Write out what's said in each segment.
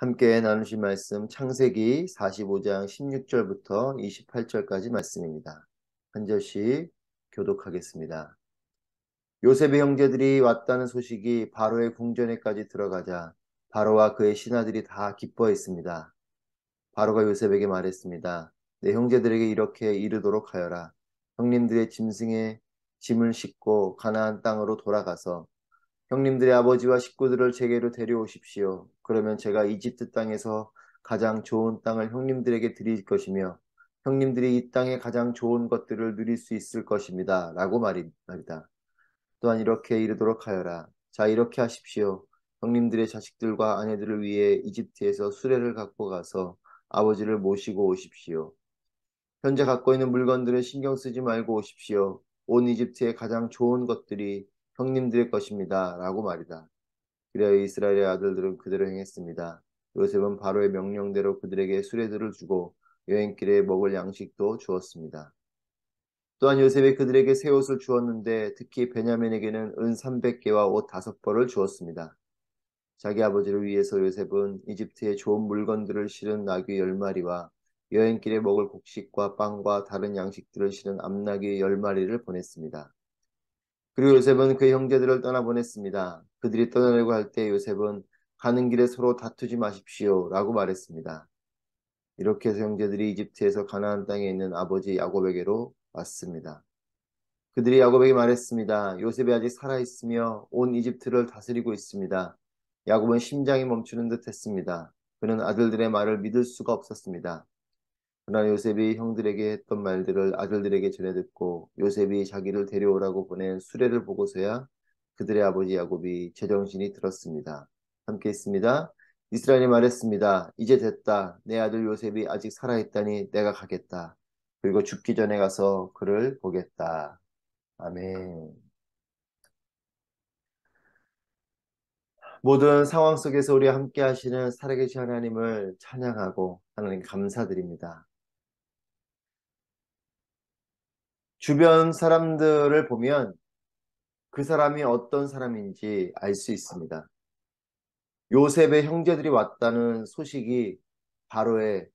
함께 나누실 말씀 창세기 45장 16절부터 28절까지 말씀입니다. 한 절씩 교독하겠습니다. 요셉의 형제들이 왔다는 소식이 바로의 궁전에까지 들어가자 바로와 그의 신하들이 다 기뻐했습니다. 바로가 요셉에게 말했습니다. 내 형제들에게 이렇게 이르도록 하여라. 형님들의 짐승에 짐을 싣고 가나안 땅으로 돌아가서 형님들의 아버지와 식구들을 제게로 데려오십시오. 그러면 제가 이집트 땅에서 가장 좋은 땅을 형님들에게 드릴 것이며 형님들이 이 땅의 가장 좋은 것들을 누릴 수 있을 것입니다. 라고 말이다. 또한 이렇게 이르도록 하여라. 자, 이렇게 하십시오. 형님들의 자식들과 아내들을 위해 이집트에서 수레를 갖고 가서 아버지를 모시고 오십시오. 현재 갖고 있는 물건들은 신경 쓰지 말고 오십시오. 온 이집트의 가장 좋은 것들이 형님들의 것입니다. 라고 말이다. 그래야 이스라엘의 아들들은 그대로 행했습니다. 요셉은 바로의 명령대로 그들에게 수레들을 주고 여행길에 먹을 양식도 주었습니다. 또한 요셉이 그들에게 새 옷을 주었는데 특히 베냐민에게는 은 300개와 옷 5벌을 주었습니다. 자기 아버지를 위해서 요셉은 이집트의 좋은 물건들을 실은 나귀 10마리와 여행길에 먹을 곡식과 빵과 다른 양식들을 실은 암나귀 10마리를 보냈습니다. 그리고 요셉은 그의 형제들을 떠나보냈습니다. 그들이 떠나려고 할 때 요셉은 가는 길에 서로 다투지 마십시오 라고 말했습니다. 이렇게 해서 형제들이 이집트에서 가나안 땅에 있는 아버지 야곱에게로 왔습니다. 그들이 야곱에게 말했습니다. 요셉이 아직 살아있으며 온 이집트를 다스리고 있습니다. 야곱은 심장이 멈추는 듯 했습니다. 그는 아들들의 말을 믿을 수가 없었습니다. 그러나 요셉이 형들에게 했던 말들을 아들들에게 전해 듣고 요셉이 자기를 데려오라고 보낸 수레를 보고서야 그들의 아버지 야곱이 제정신이 들었습니다. 함께 있습니다. 이스라엘이 말했습니다. 이제 됐다. 내 아들 요셉이 아직 살아있다니 내가 가겠다. 그리고 죽기 전에 가서 그를 보겠다. 아멘. 모든 상황 속에서 우리와 함께 하시는 살아계신 하나님을 찬양하고 하나님 감사드립니다. 주변 사람들을 보면 그 사람이 어떤 사람인지 알 수 있습니다. 요셉의 형제들이 왔다는 소식이 바로의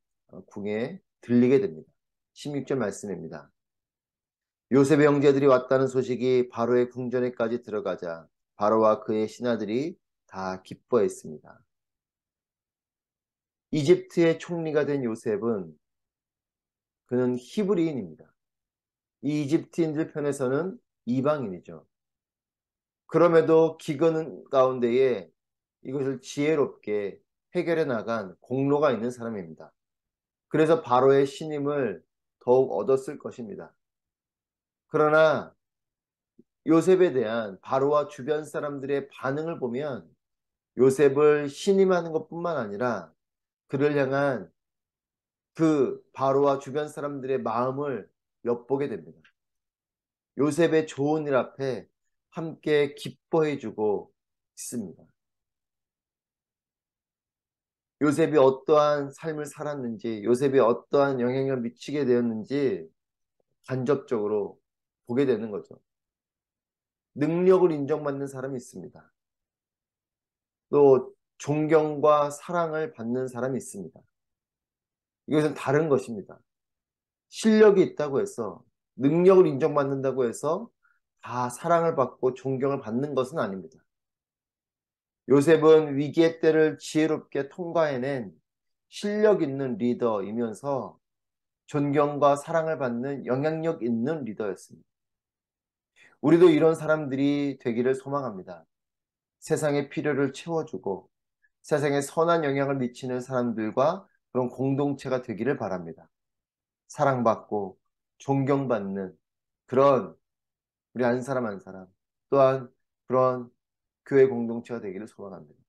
궁에 들리게 됩니다. 16절 말씀입니다. 요셉의 형제들이 왔다는 소식이 바로의 궁전에까지 들어가자 바로와 그의 신하들이 다 기뻐했습니다. 이집트의 총리가 된 요셉은 그는 히브리인입니다. 이 이집트인들 편에서는 이방인이죠. 그럼에도 기근 가운데에 이것을 지혜롭게 해결해 나간 공로가 있는 사람입니다. 그래서 바로의 신임을 더욱 얻었을 것입니다. 그러나 요셉에 대한 바로와 주변 사람들의 반응을 보면 요셉을 신임하는 것뿐만 아니라 그를 향한 그 바로와 주변 사람들의 마음을 엿보게 됩니다. 요셉의 좋은 일 앞에 함께 기뻐해주고 있습니다. 요셉이 어떠한 삶을 살았는지, 요셉이 어떠한 영향을 미치게 되었는지 간접적으로 보게 되는 거죠. 능력을 인정받는 사람이 있습니다. 또 존경과 사랑을 받는 사람이 있습니다. 이것은 다른 것입니다. 실력이 있다고 해서, 능력을 인정받는다고 해서 다 사랑을 받고 존경을 받는 것은 아닙니다. 요셉은 위기의 때를 지혜롭게 통과해낸 실력 있는 리더이면서 존경과 사랑을 받는 영향력 있는 리더였습니다. 우리도 이런 사람들이 되기를 소망합니다. 세상의 필요를 채워주고 세상에 선한 영향을 미치는 사람들과 그런 공동체가 되기를 바랍니다. 사랑받고 존경받는 그런 우리 한 사람 한 사람 또한 그런 교회 공동체가 되기를 소망합니다.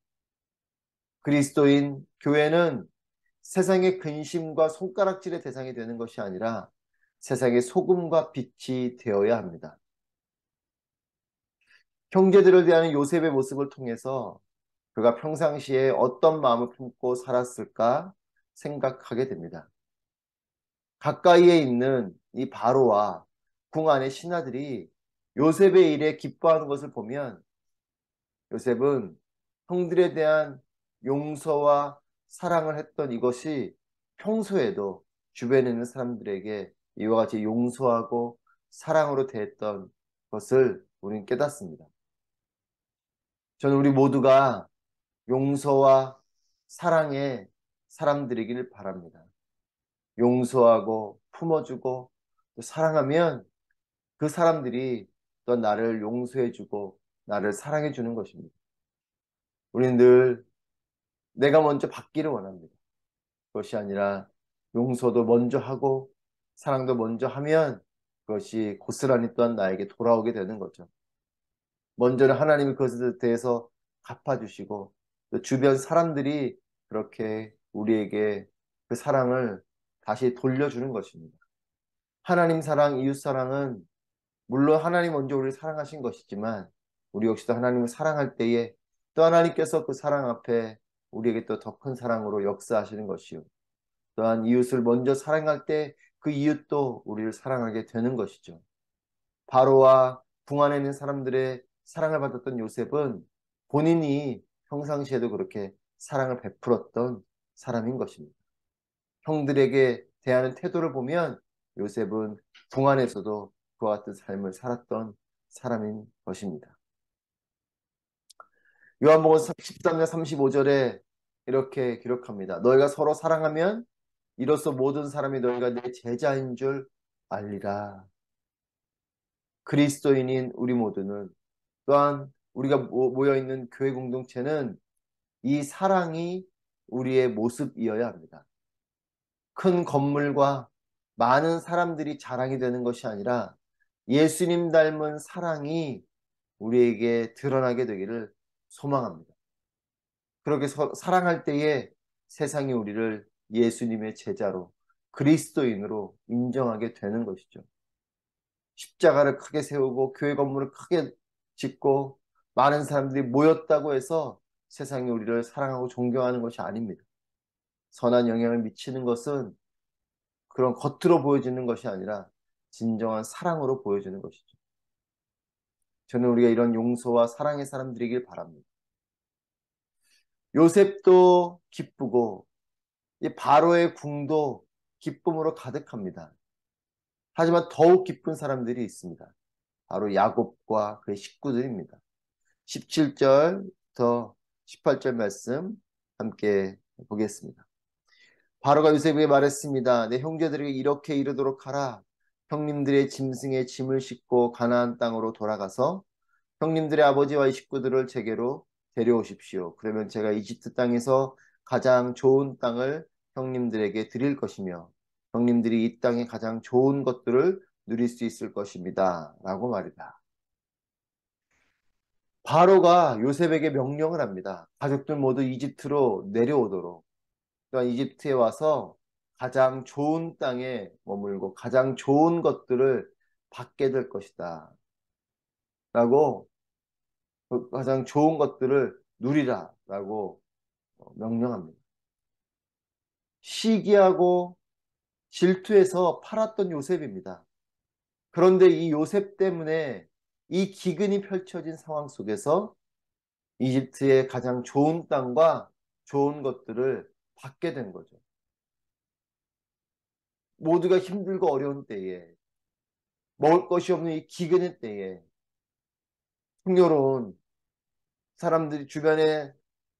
그리스도인 교회는 세상의 근심과 손가락질의 대상이 되는 것이 아니라 세상의 소금과 빛이 되어야 합니다. 형제들을 대하는 요셉의 모습을 통해서 그가 평상시에 어떤 마음을 품고 살았을까 생각하게 됩니다. 가까이에 있는 이 바로와 궁 안의 신하들이 요셉의 일에 기뻐하는 것을 보면 요셉은 형들에 대한 용서와 사랑을 했던 이것이 평소에도 주변에 있는 사람들에게 이와 같이 용서하고 사랑으로 대했던 것을 우리는 깨닫습니다. 저는 우리 모두가 용서와 사랑의 사람들이길 바랍니다. 용서하고 품어주고 또 사랑하면 그 사람들이 또 나를 용서해주고 나를 사랑해주는 것입니다. 우리는 늘 내가 먼저 받기를 원합니다. 그것이 아니라 용서도 먼저 하고 사랑도 먼저 하면 그것이 고스란히 또한 나에게 돌아오게 되는 거죠. 먼저는 하나님이 그것에 대해서 갚아주시고 또 주변 사람들이 그렇게 우리에게 그 사랑을 다시 돌려주는 것입니다. 하나님 사랑, 이웃 사랑은 물론 하나님 먼저 우리를 사랑하신 것이지만 우리 역시도 하나님을 사랑할 때에 또 하나님께서 그 사랑 앞에 우리에게 또 더 큰 사랑으로 역사하시는 것이요. 또한 이웃을 먼저 사랑할 때 그 이웃도 우리를 사랑하게 되는 것이죠. 바로와 궁 안에 있는 사람들의 사랑을 받았던 요셉은 본인이 평상시에도 그렇게 사랑을 베풀었던 사람인 것입니다. 형들에게 대하는 태도를 보면 요셉은 궁 안에서도 그와 같은 삶을 살았던 사람인 것입니다. 요한복음 13장 35절에 이렇게 기록합니다. 너희가 서로 사랑하면 이로써 모든 사람이 너희가 내 제자인 줄 알리라. 그리스도인인 우리 모두는 또한 우리가 모여있는 교회 공동체는 이 사랑이 우리의 모습이어야 합니다. 큰 건물과 많은 사람들이 자랑이 되는 것이 아니라 예수님 닮은 사랑이 우리에게 드러나게 되기를 소망합니다. 그렇게 사랑할 때에 세상이 우리를 예수님의 제자로 그리스도인으로 인정하게 되는 것이죠. 십자가를 크게 세우고 교회 건물을 크게 짓고 많은 사람들이 모였다고 해서 세상이 우리를 사랑하고 존경하는 것이 아닙니다. 선한 영향을 미치는 것은 그런 겉으로 보여지는 것이 아니라 진정한 사랑으로 보여지는 것이죠. 저는 우리가 이런 용서와 사랑의 사람들이길 바랍니다. 요셉도 기쁘고 이 바로의 궁도 기쁨으로 가득합니다. 하지만 더욱 기쁜 사람들이 있습니다. 바로 야곱과 그의 식구들입니다. 17절부터 18절 말씀 함께 보겠습니다. 바로가 요셉에게 말했습니다. 내 형제들에게 이렇게 이르도록 하라. 형님들의 짐승에 짐을 싣고 가나안 땅으로 돌아가서 형님들의 아버지와 이 식구들을 제게로 데려오십시오. 그러면 제가 이집트 땅에서 가장 좋은 땅을 형님들에게 드릴 것이며 형님들이 이 땅의 가장 좋은 것들을 누릴 수 있을 것입니다. 라고 말이다. 바로가 요셉에게 명령을 합니다. 가족들 모두 이집트로 내려오도록. 또한 이집트에 와서 가장 좋은 땅에 머물고 가장 좋은 것들을 받게 될 것이다. 라고 가장 좋은 것들을 누리라. 라고 명령합니다. 시기하고 질투해서 팔았던 요셉입니다. 그런데 이 요셉 때문에 이 기근이 펼쳐진 상황 속에서 이집트의 가장 좋은 땅과 좋은 것들을 받게 된 거죠. 모두가 힘들고 어려운 때에 먹을 것이 없는 이 기근의 때에 풍요로운 사람들이 주변의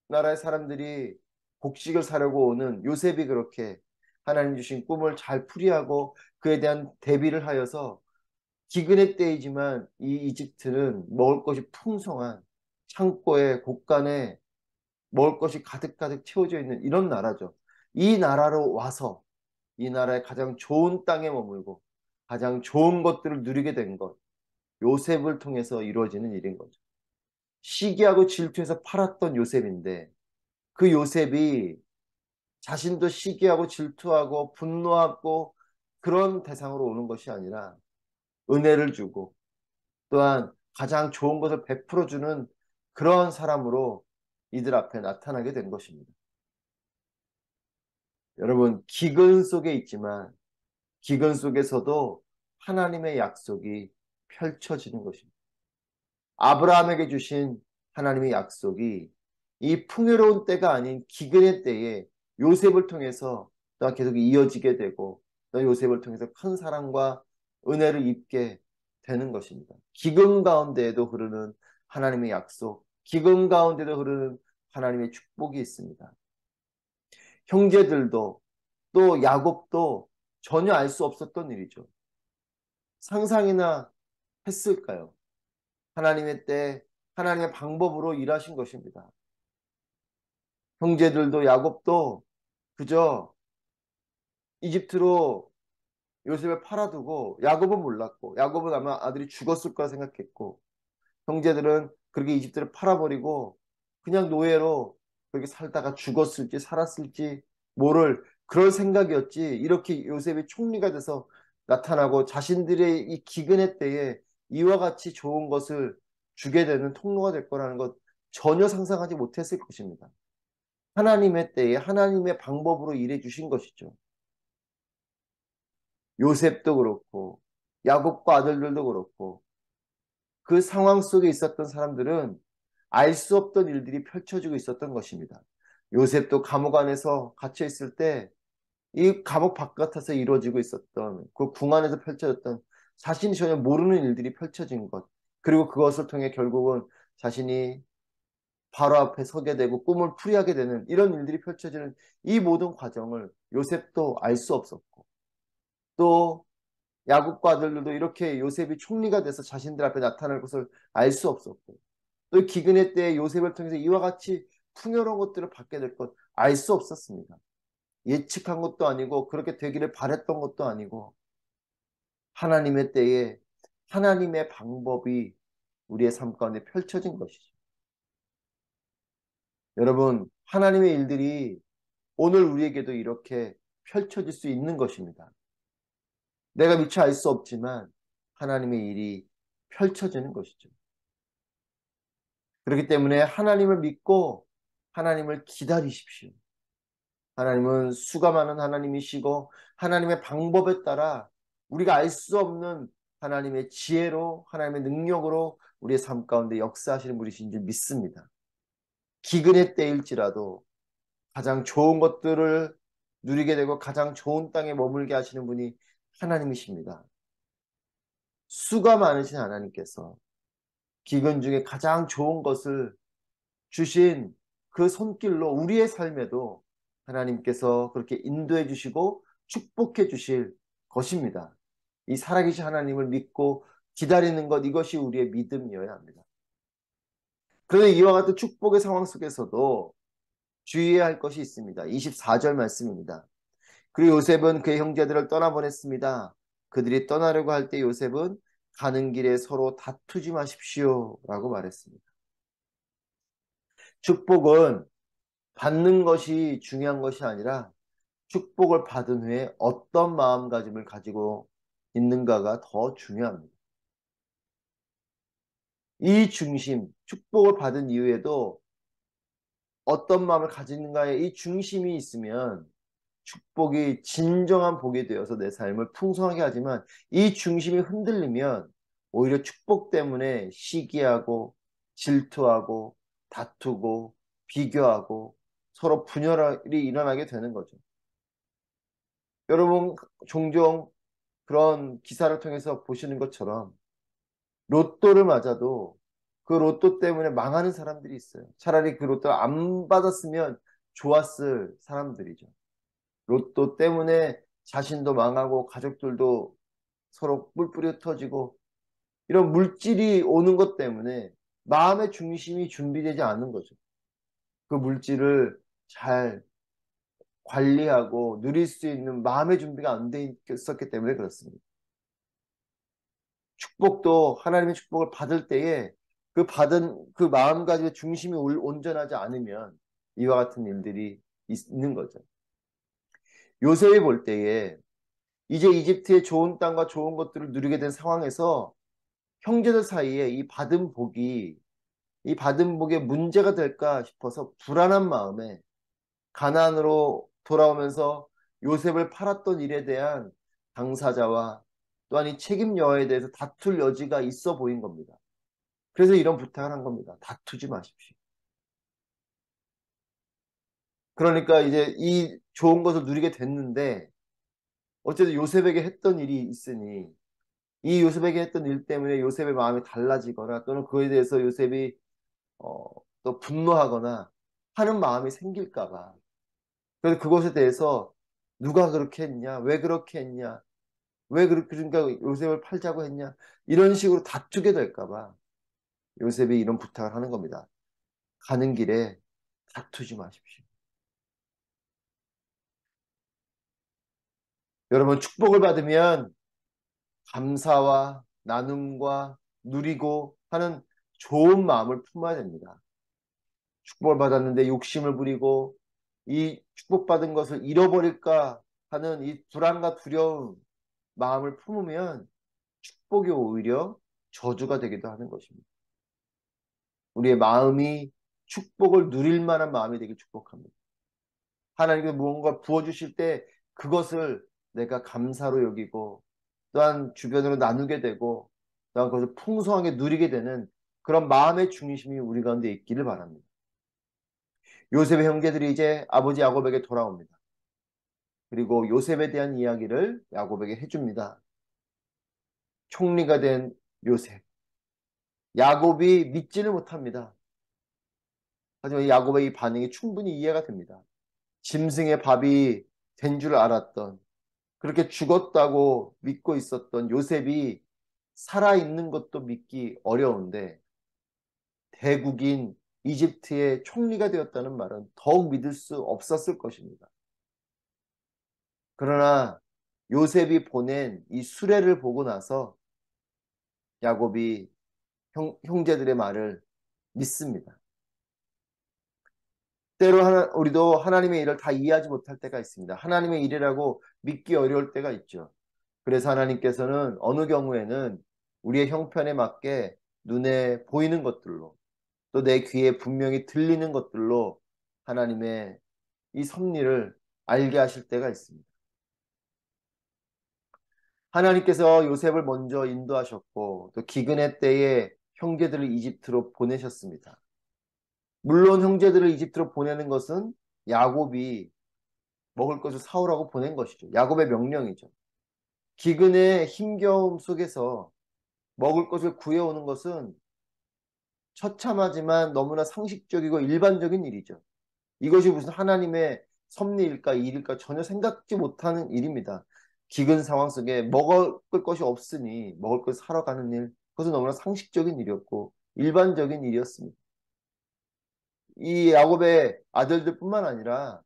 나라의 사람들이 곡식을 사려고 오는 요셉이 그렇게 하나님 주신 꿈을 잘 풀이하고 그에 대한 대비를 하여서 기근의 때이지만 이 이집트는 먹을 것이 풍성한 창고에 곳간에 먹을 것이 가득가득 채워져 있는 이런 나라죠. 이 나라로 와서 이 나라의 가장 좋은 땅에 머물고 가장 좋은 것들을 누리게 된 것, 요셉을 통해서 이루어지는 일인 거죠. 시기하고 질투해서 팔았던 요셉인데 그 요셉이 자신도 시기하고 질투하고 분노하고 그런 대상으로 오는 것이 아니라 은혜를 주고 또한 가장 좋은 것을 베풀어주는 그런 사람으로 이들 앞에 나타나게 된 것입니다. 여러분, 기근 속에 있지만 기근 속에서도 하나님의 약속이 펼쳐지는 것입니다. 아브라함에게 주신 하나님의 약속이 이 풍요로운 때가 아닌 기근의 때에 요셉을 통해서 또한 계속 이어지게 되고 또 요셉을 통해서 큰 사랑과 은혜를 입게 되는 것입니다. 기근 가운데에도 흐르는 하나님의 약속, 기근 가운데도 흐르는 하나님의 축복이 있습니다. 형제들도 또 야곱도 전혀 알 수 없었던 일이죠. 상상이나 했을까요? 하나님의 때, 하나님의 방법으로 일하신 것입니다. 형제들도 야곱도 그저 이집트로 요셉을 팔아두고 야곱은 몰랐고 야곱은 아마 아들이 죽었을 거라 생각했고 형제들은 그렇게 이집트를 팔아버리고 그냥 노예로 그렇게 살다가 죽었을지 살았을지 모를 그럴 생각이었지 이렇게 요셉이 총리가 돼서 나타나고 자신들의 이 기근의 때에 이와 같이 좋은 것을 주게 되는 통로가 될 거라는 것 전혀 상상하지 못했을 것입니다. 하나님의 때에 하나님의 방법으로 일해 주신 것이죠. 요셉도 그렇고 야곱과 아들들도 그렇고 그 상황 속에 있었던 사람들은 알 수 없던 일들이 펼쳐지고 있었던 것입니다. 요셉도 감옥 안에서 갇혀 있을 때 이 감옥 바깥에서 이루어지고 있었던 그 궁 안에서 펼쳐졌던 자신이 전혀 모르는 일들이 펼쳐진 것 그리고 그것을 통해 결국은 자신이 바로 앞에 서게 되고 꿈을 풀이하게 되는 이런 일들이 펼쳐지는 이 모든 과정을 요셉도 알 수 없었고 또 야곱과 아들들도 이렇게 요셉이 총리가 돼서 자신들 앞에 나타날 것을 알 수 없었고 또 기근의 때에 요셉을 통해서 이와 같이 풍요로운 것들을 받게 될 것 알 수 없었습니다. 예측한 것도 아니고 그렇게 되기를 바랬던 것도 아니고 하나님의 때에 하나님의 방법이 우리의 삶 가운데 펼쳐진 것이죠. 여러분 하나님의 일들이 오늘 우리에게도 이렇게 펼쳐질 수 있는 것입니다. 내가 미처 알 수 없지만 하나님의 일이 펼쳐지는 것이죠. 그렇기 때문에 하나님을 믿고 하나님을 기다리십시오. 하나님은 수가 많은 하나님이시고 하나님의 방법에 따라 우리가 알 수 없는 하나님의 지혜로 하나님의 능력으로 우리의 삶 가운데 역사하시는 분이신 줄 믿습니다. 기근의 때일지라도 가장 좋은 것들을 누리게 되고 가장 좋은 땅에 머물게 하시는 분이 하나님이십니다. 수가 많으신 하나님께서 기근 중에 가장 좋은 것을 주신 그 손길로 우리의 삶에도 하나님께서 그렇게 인도해 주시고 축복해 주실 것입니다. 이 살아계신 하나님을 믿고 기다리는 것 이것이 우리의 믿음이어야 합니다. 그런데 이와 같은 축복의 상황 속에서도 주의해야 할 것이 있습니다. 24절 말씀입니다. 그리고 요셉은 그의 형제들을 떠나보냈습니다. 그들이 떠나려고 할 때 요셉은 가는 길에 서로 다투지 마십시오 라고 말했습니다. 축복은 받는 것이 중요한 것이 아니라 축복을 받은 후에 어떤 마음가짐을 가지고 있는가가 더 중요합니다. 이 중심, 축복을 받은 이후에도 어떤 마음을 가지는가에 이 중심이 있으면 축복이 진정한 복이 되어서 내 삶을 풍성하게 하지만 이 중심이 흔들리면 오히려 축복 때문에 시기하고 질투하고 다투고 비교하고 서로 분열이 일어나게 되는 거죠. 여러분 종종 그런 기사를 통해서 보시는 것처럼 로또를 맞아도 그 로또 때문에 망하는 사람들이 있어요. 차라리 그 로또를 안 받았으면 좋았을 사람들이죠. 로또 때문에 자신도 망하고 가족들도 서로 뿔뿔이 흩어지고 이런 물질이 오는 것 때문에 마음의 중심이 준비되지 않은 거죠. 그 물질을 잘 관리하고 누릴 수 있는 마음의 준비가 안 돼 있었기 때문에 그렇습니다. 축복도 하나님의 축복을 받을 때에 그 받은 그 마음가짐의 중심이 온전하지 않으면 이와 같은 일들이 있는 거죠. 요셉이 볼 때에 이제 이집트의 좋은 땅과 좋은 것들을 누리게 된 상황에서 형제들 사이에 이 받은 복에 문제가 될까 싶어서 불안한 마음에 가나안으로 돌아오면서 요셉을 팔았던 일에 대한 당사자와 또한 이 책임 여하에 대해서 다툴 여지가 있어 보인 겁니다. 그래서 이런 부탁을 한 겁니다. 다투지 마십시오. 그러니까 이제 이 좋은 것을 누리게 됐는데 어쨌든 요셉에게 했던 일이 있으니 이 요셉에게 했던 일 때문에 요셉의 마음이 달라지거나 또는 그에 대해서 요셉이 어, 또 분노하거나 하는 마음이 생길까 봐. 그래서 그것에 대해서 누가 그렇게 했냐? 왜 그렇게 했냐? 왜 그렇게 그러니까 요셉을 팔자고 했냐? 이런 식으로 다투게 될까 봐 요셉이 이런 부탁을 하는 겁니다. 가는 길에 다투지 마십시오. 여러분 축복을 받으면 감사와 나눔과 누리고 하는 좋은 마음을 품어야 됩니다. 축복을 받았는데 욕심을 부리고 이 축복받은 것을 잃어버릴까 하는 이 불안과 두려움 마음을 품으면 축복이 오히려 저주가 되기도 하는 것입니다. 우리의 마음이 축복을 누릴 만한 마음이 되길 축복합니다. 하나님께서 무언가 부어주실 때 그것을 내가 감사로 여기고 또한 주변으로 나누게 되고 또한 그것을 풍성하게 누리게 되는 그런 마음의 중심이 우리 가운데 있기를 바랍니다. 요셉의 형제들이 이제 아버지 야곱에게 돌아옵니다. 그리고 요셉에 대한 이야기를 야곱에게 해줍니다. 총리가 된 요셉. 야곱이 믿지를 못합니다. 하지만 야곱의 이 반응이 충분히 이해가 됩니다. 짐승의 밥이 된 줄 알았던 그렇게 죽었다고 믿고 있었던 요셉이 살아있는 것도 믿기 어려운데 대국인 이집트의 총리가 되었다는 말은 더욱 믿을 수 없었을 것입니다. 그러나 요셉이 보낸 이 수레를 보고 나서 야곱이 형제들의 말을 믿습니다. 때로 우리도 하나님의 일을 다 이해하지 못할 때가 있습니다. 하나님의 일이라고 믿기 어려울 때가 있죠. 그래서 하나님께서는 어느 경우에는 우리의 형편에 맞게 눈에 보이는 것들로 또 내 귀에 분명히 들리는 것들로 하나님의 이 섭리를 알게 하실 때가 있습니다. 하나님께서 요셉을 먼저 인도하셨고 또 기근의 때에 형제들을 이집트로 보내셨습니다. 물론 형제들을 이집트로 보내는 것은 야곱이 먹을 것을 사오라고 보낸 것이죠. 야곱의 명령이죠. 기근의 힘겨움 속에서 먹을 것을 구해오는 것은 처참하지만 너무나 상식적이고 일반적인 일이죠. 이것이 무슨 하나님의 섭리일까 일일까 전혀 생각지 못하는 일입니다. 기근 상황 속에 먹을 것이 없으니 먹을 것을 사러 가는 일, 그것은 너무나 상식적인 일이었고 일반적인 일이었습니다. 이 야곱의 아들들뿐만 아니라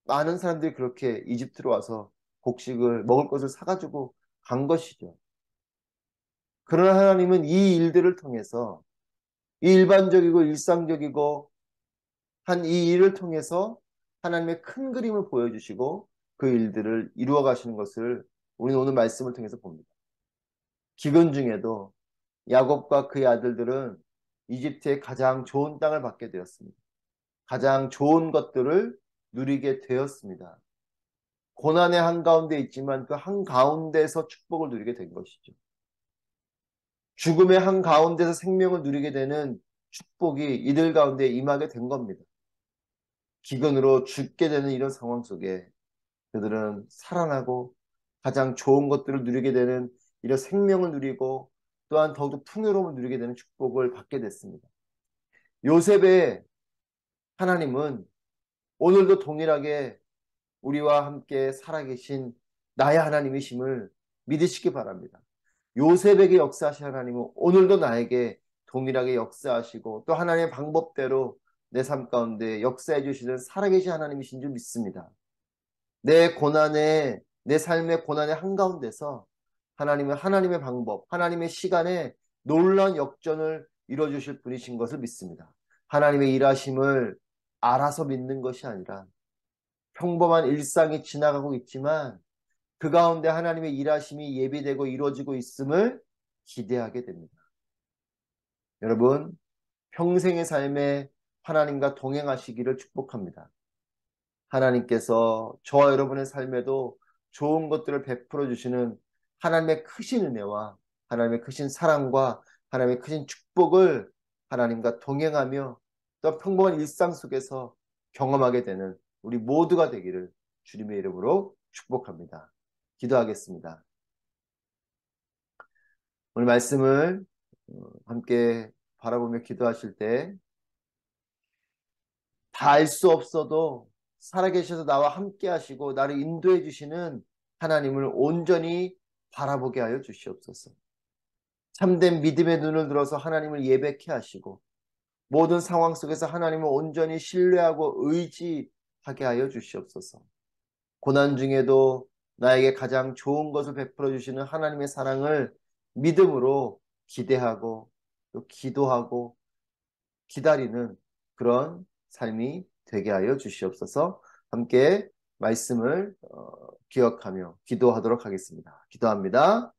많은 사람들이 그렇게 이집트로 와서 곡식을 먹을 것을 사가지고 간 것이죠. 그러나 하나님은 이 일들을 통해서 이 일반적이고 일상적이고 한 이 일을 통해서 하나님의 큰 그림을 보여주시고 그 일들을 이루어 가시는 것을 우리는 오늘 말씀을 통해서 봅니다. 기근 중에도 야곱과 그의 아들들은 이집트의 가장 좋은 땅을 받게 되었습니다. 가장 좋은 것들을 누리게 되었습니다. 고난의 한가운데 있지만 그 한가운데서 축복을 누리게 된 것이죠. 죽음의 한가운데서 생명을 누리게 되는 축복이 이들 가운데 임하게 된 겁니다. 기근으로 죽게 되는 이런 상황 속에 그들은 살아나고 가장 좋은 것들을 누리게 되는 이런 생명을 누리고 또한 더욱더 풍요로움을 누리게 되는 축복을 받게 됐습니다. 요셉의 하나님은 오늘도 동일하게 우리와 함께 살아계신 나의 하나님이심을 믿으시기 바랍니다. 요셉에게 역사하신 하나님은 오늘도 나에게 동일하게 역사하시고 또 하나님의 방법대로 내 삶 가운데 역사해 주시는 살아계신 하나님이신 줄 믿습니다. 내 고난의 내 삶의 고난의 한가운데서 하나님은 하나님의 방법, 하나님의 시간에 놀라운 역전을 이루어주실 분이신 것을 믿습니다. 하나님의 일하심을 알아서 믿는 것이 아니라 평범한 일상이 지나가고 있지만 그 가운데 하나님의 일하심이 예비되고 이루어지고 있음을 기대하게 됩니다. 여러분, 평생의 삶에 하나님과 동행하시기를 축복합니다. 하나님께서 저와 여러분의 삶에도 좋은 것들을 베풀어 주시는 하나님의 크신 은혜와 하나님의 크신 사랑과 하나님의 크신 축복을 하나님과 동행하며 또 평범한 일상 속에서 경험하게 되는 우리 모두가 되기를 주님의 이름으로 축복합니다. 기도하겠습니다. 오늘 말씀을 함께 바라보며 기도하실 때 다 알 수 없어도 살아계셔서 나와 함께 하시고 나를 인도해 주시는 하나님을 온전히 바라보게 하여 주시옵소서. 참된 믿음의 눈을 들어서 하나님을 예배케 하시고 모든 상황 속에서 하나님을 온전히 신뢰하고 의지하게 하여 주시옵소서. 고난 중에도 나에게 가장 좋은 것을 베풀어 주시는 하나님의 사랑을 믿음으로 기대하고 또 기도하고 기다리는 그런 삶이 되게 하여 주시옵소서. 함께 말씀을 기억하며 기도하도록 하겠습니다. 기도합니다.